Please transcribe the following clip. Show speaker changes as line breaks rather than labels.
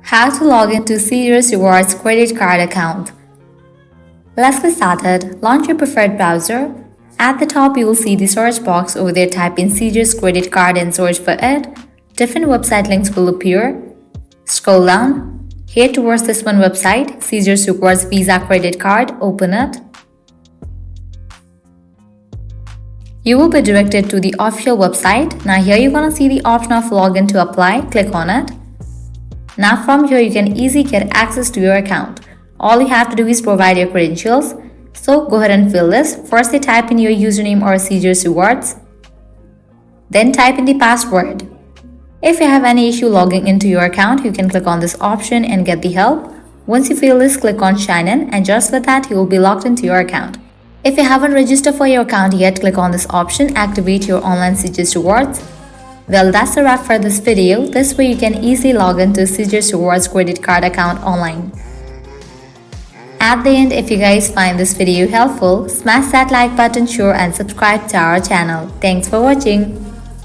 How to log into Caesars Rewards credit card account. Let's get started. Launch your preferred browser. At the top, you will see the search box. Over there, type in Caesars credit card and search for it. Different website links will appear. Scroll down. Head towards this one website, Caesars Rewards Visa credit card. Open it. You will be directed to the official website. Now here you're gonna see the option of login to apply. Click on it. Now from here you can easily get access to your account. All you have to do is provide your credentials. So go ahead and fill this. Firstly, type in your username or Caesars Rewards. Then type in the password. If you have any issue logging into your account, you can click on this option and get the help. Once you fill this, click on sign in, and just with that you will be logged into your account. If you haven't registered for your account yet, click on this option, activate your online Caesars Rewards. Well, that's a wrap for this video. This way you can easily log into Caesars Rewards credit card account online. At the end, if you guys find this video helpful, smash that like button, share and subscribe to our channel. Thanks for watching.